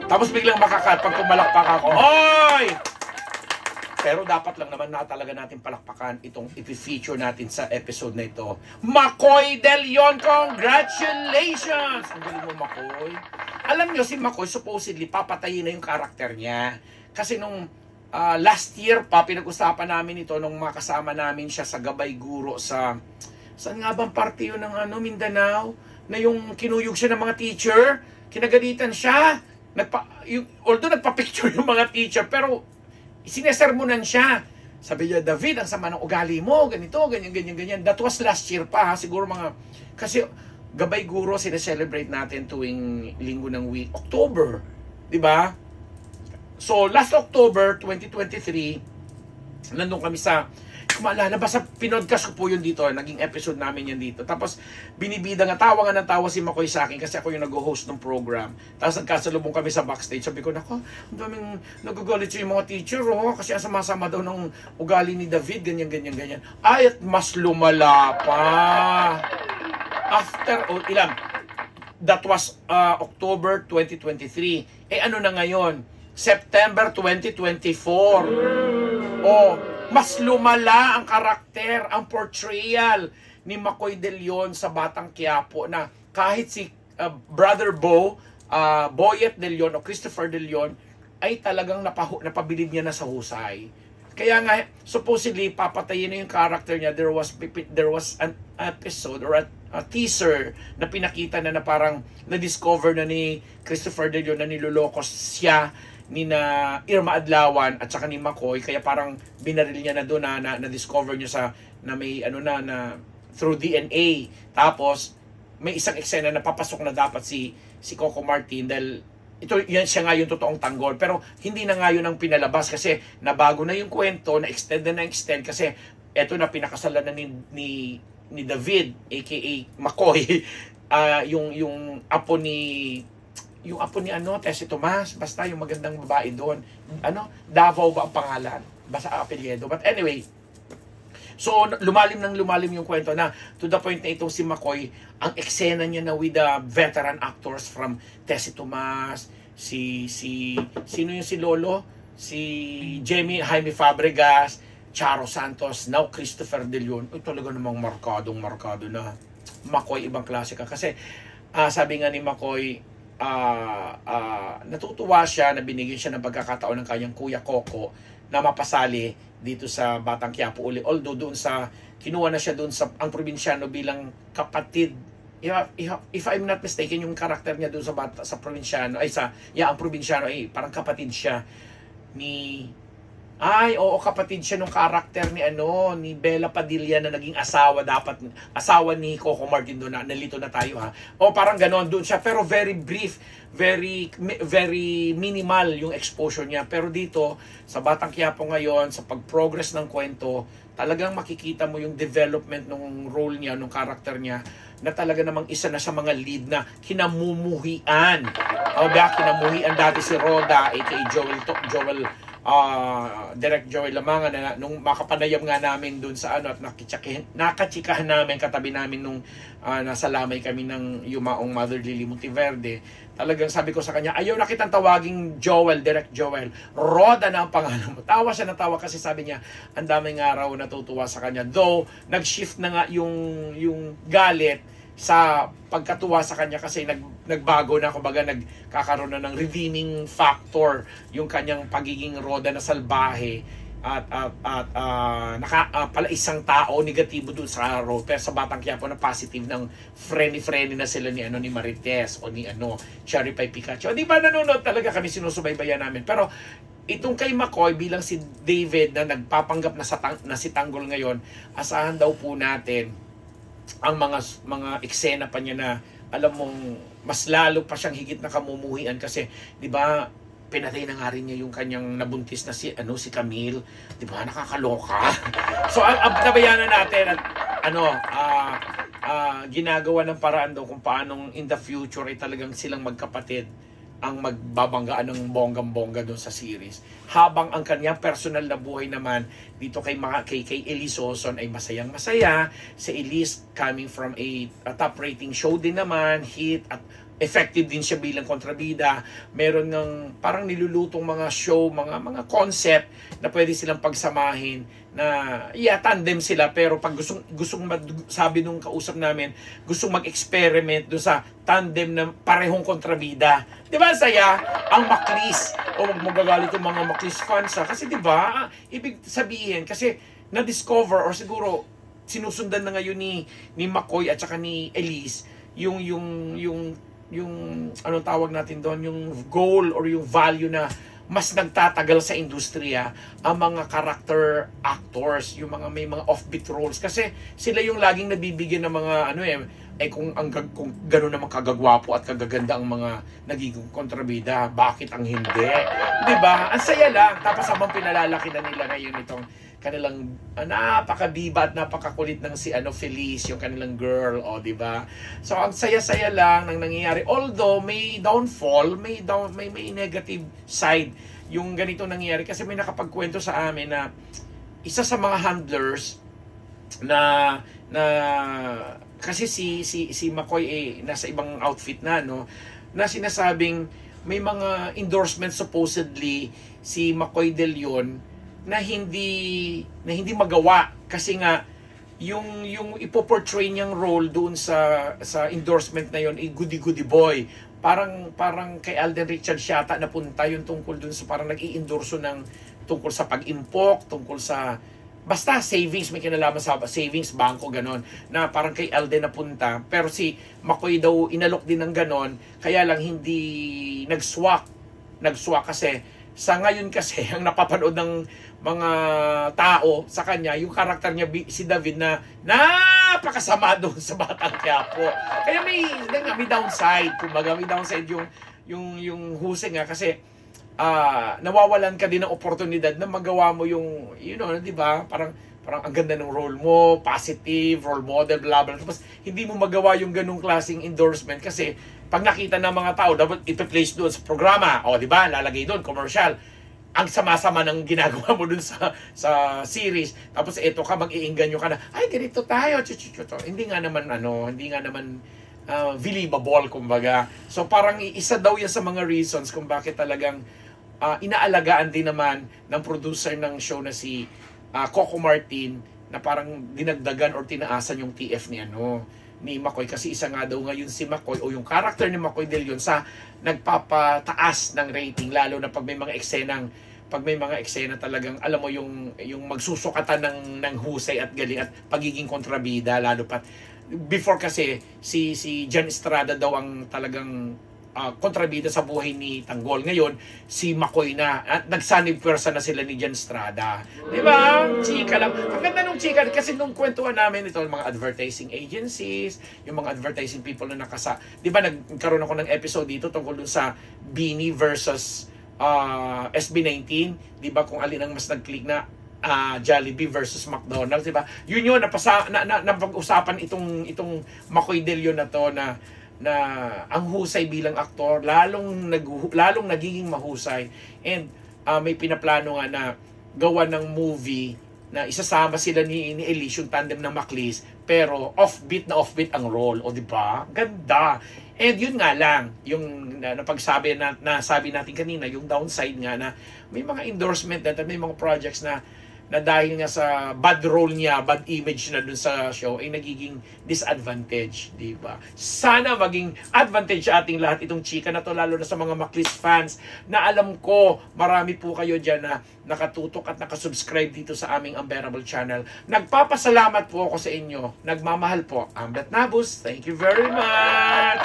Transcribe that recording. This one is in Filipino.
Tapos biglang makakat pag pumalakpak ako. Oy! Pero dapat lang naman na talaga natin palakpakan itong i-feature natin sa episode na ito. Makoy De Leon, congratulations! Ang galing mo, Makoy. Alam nyo, si Makoy supposedly papatayin na yung karakter niya. Kasi nung last year pa, pinag-usapan namin ito nung makasama namin siya sa Gabay Guro sa... Saan nga bang parte yun ng Mindanao? Na yung kinuyog siya ng mga teacher, kinagalitan siya. Although nagpa-picture yung mga teacher, pero sinesermonan siya. Sabi niya, David, ang sama ng ugali mo, ganito, ganyan. That was last year pa, ha? Siguro mga... Kasi Gabay Guro, sineselebrate natin tuwing linggo ng week, October. Diba? So, last October 2023, nandun kami sa... Maalala, basta pinodcast ko po yun dito, naging episode namin yan dito. Tapos, binibida nga, tawa nga ng tawa si Makoy sa akin kasi ako yung nag-host ng program. Tapos, nagkasalubong kami sa backstage. Sabi ko, nako, ang daming nagagalit yung mga teacher, oh, kasi ang sama-sama daw ng ugali ni David, ganyan. Ay, at mas lumala pa. After, ilan? That was October 2023. Eh, ano na ngayon? September 2024. Mas lumala ang karakter, ang portrayal ni Makoy De Leon sa Batang Quiapo na kahit si Brother Bo, Boyet De Leon o Christopher De Leon ay talagang napabilib niya na sa husay. Kaya nga, supposedly, papatayin na yung karakter niya. There was an episode or a teaser na pinakita na parang na-discover na ni Christopher De Leon na niloloko siya ni na Irma Adlawan at saka ni Makoy, kaya parang binaril niya na doon na discover niya sa na may na through DNA. Tapos may isang eksena na papasok na dapat si Coco Martin dahil yan siya nga yung totoong tanggol, pero hindi na nga yun ang pinalabas kasi nabago na yung kwento, na extend kasi eto na pinakasalan na ni David aka Makoy, yung apo ni Tessie Tomas, basta yung magandang babae doon. Davao ba ang pangalan? Basta apelyido. But anyway, so lumalim yung kwento na to the point na itong si Makoy, ang eksena niya na with the veteran actors from Tessie Tomas, sino yung si Lolo? Si Jaime Fabregas, Charo Santos, now Christopher De Leon. Talaga namang markado na. Makoy, ibang klase ka. Kasi sabi nga ni Makoy, natutuwa siya na binigyan siya ng pagkakataon ng kanyang kuya Coco na mapasali dito sa Batang Quiapo uli. Although doon kinuha na siya doon sa ang probinsyano bilang kapatid. If I'm not mistaken, yung karakter niya doon sa probinsyano, ang probinsyano ay parang kapatid siya ni... kapatid siya nung karakter ni Bella Padilla na naging asawa ni Coco Martin doon, nalito na tayo ha. Parang ganoon doon siya, pero very brief, very minimal yung exposure niya. Pero dito, sa Batang Quiapo ngayon, sa pag-progress ng kwento, talagang makikita mo yung development ng role niya, ng karakter niya, na talaga namang isa na sa mga lead na kinamumuhian. Kinamuhian dati si Roda, aka Direct Joel Lamangan na nung makapanayam nga namin dun sa at nakachikahan namin katabi namin nung nasa lamay kami ng yumaong Mother Lily Monteverde. Talagang sabi ko sa kanya, ayaw na kitang tawaging Joel, Direct Joel, Roda na ang pangalan mo. Tawa siya na tawa kasi sabi niya ang daming araw natutuwa sa kanya, though nag-shift na nga yung galit sa pagkatuwa sa kanya kasi nagbago na, kumbaga nagkakaroon na ng redeeming factor yung kanyang pagiging Roda na salbahe at pala isang tao negatibo dun sa road, pero sa Batang Quiapo na positive ng friendly na sila ni Marites o ni Cherry Pie Pikachu. Di ba nanonood talaga kami, sinusubaybayan namin. Pero itong kay Makoy bilang si David na nagpapanggap na si Tanggol ngayon, asahan daw po natin ang mga eksena pa niya na alam mong mas lalo pa siyang higit na kamumuhian kasi 'di ba pinatay na nga rin niya yung kanyang nabuntis na si Camille, 'di ba, nakakaloka. So nabayanan natin at ginagawa ng paraan daw kung paanong in the future ay talagang silang magkapatid ang magbabanggaan ng bonggang-bongga doon sa series. Habang ang kanyang personal na buhay naman dito kay Elise Oson ay masayang-masaya. Si Elise coming from a top rating show din naman, hit at effective din siya bilang kontrabida. Meron ng parang nilulutong mga show, mga concept na pwede silang pagsamahin na tandem sila, pero pag gustong sabi nung kausap namin, gustong mag-experiment doon sa tandem na parehong kontrabida. 'Di ba saya? Ang Maclis, o magagalit yung mga Maclis fans kasi 'di ba? Ibig sabihin kasi na-discover or siguro sinusundan na ngayon ni McCoy at saka ni Elise yung anong tawag natin doon, yung goal or yung value na mas nagtatagal sa industriya ang mga character actors, yung mga may mga offbeat roles, kasi sila yung laging nabibigyan ng mga kung gano'n naman kagagwapo at kagaganda ang mga nagiging kontrabida, bakit ang hindi? 'Di ba? Ang saya lang. Tapos habang pinalalaki na nila ngayon itong kanilang napakabiba at napakakulit ng si Felice, yung kanilang girl, 'di ba? So ang saya-saya lang nang nangyayari. Although may downfall, may negative side yung ganito nangyayari, kasi may nakapagkwento sa amin na isa sa mga handlers na kasi si McCoy nasa ibang outfit na na sinasabing may mga endorsement supposedly si McCoy De Leon na hindi magawa kasi nga yung ipoportray niyang role doon sa endorsement na yon goody boy. Parang kay Alden Richards yata napunta yung tungkol doon sa parang nag-i-endorso ng tungkol sa pag-impok, tungkol sa basta savings, may kinalaman sa savings, bangko, ganon, na parang kay Alden napunta. Pero si McCoy daw inalok din ng ganon, kaya lang hindi nagswak kasi sa ngayon kasi ang napapanood ng mga tao sa kanya, yung karakter niya si David na napakasama doon sa Batang Quiapo. Kaya may downside, kumbaga may downside yung husay nga, kasi nawawalan ka din ng oportunidad na magawa mo yung, di ba? Parang ang ganda ng role mo, positive, role model, blah, blah. Tapos hindi mo magawa yung ganung klaseng endorsement kasi pag nakita ng mga tao, dapat ipi-place doon sa programa. O, di ba? Lalagay doon, commercial. Ang sama-sama ng ginagawa mo doon sa series. Tapos ito ka, mag-iinganyo ka na, ay, ganito tayo. Hindi nga naman, believable, kumbaga. So, parang isa daw yan sa mga reasons kung bakit talagang inaalagaan din naman ng producer ng show na si Coco Martin, na parang dinagdagan or tinaasan yung TF ni McCoy, kasi isa nga daw ngayon si McCoy o yung character ni McCoy De Leon sa nagpapataas ng rating, lalo na pag may mga eksena talagang alam mo yung magsusukatan ng husay at galing at pagiging kontrabida, lalo pa before kasi si Jan Estrada daw ang talagang kontrabida sa buhay ni Tanggol. Ngayon, si McCoy na. At nagsanib pwersa na sila ni Jan Estrada. Di ba? Chika lang. Ang ganda nung chika. Kasi nung kwentuhan namin ito, mga advertising agencies, yung mga advertising people na di ba, nagkaroon ako ng episode dito tungkol dun sa Beanie versus SB19. Di ba, kung alin ang mas nag-click na Jollibee versus McDonald's, di ba? Yun napag-usapan itong McCoy De Leon na to na ang husay bilang aktor, lalong nagiging mahusay. And may pinaplano nga na gawa ng movie na isasama sila ni Elise, yung tandem ng Maclis, pero offbeat ang role. O, di ba? Ganda. And yun nga lang, yung nasabi natin kanina, yung downside nga na may mga endorsement na may mga projects na dahil nga sa bad role niya, bad image na dun sa show, ay nagiging disadvantage, di ba? Sana maging advantage sa ating lahat itong chika na to, lalo na sa mga Maclis fans, na alam ko, marami po kayo dyan na nakatutok at nakasubscribe dito sa aming Unbearable channel. Nagpapasalamat po ako sa inyo. Nagmamahal po. Ambet Nabus, thank you very much!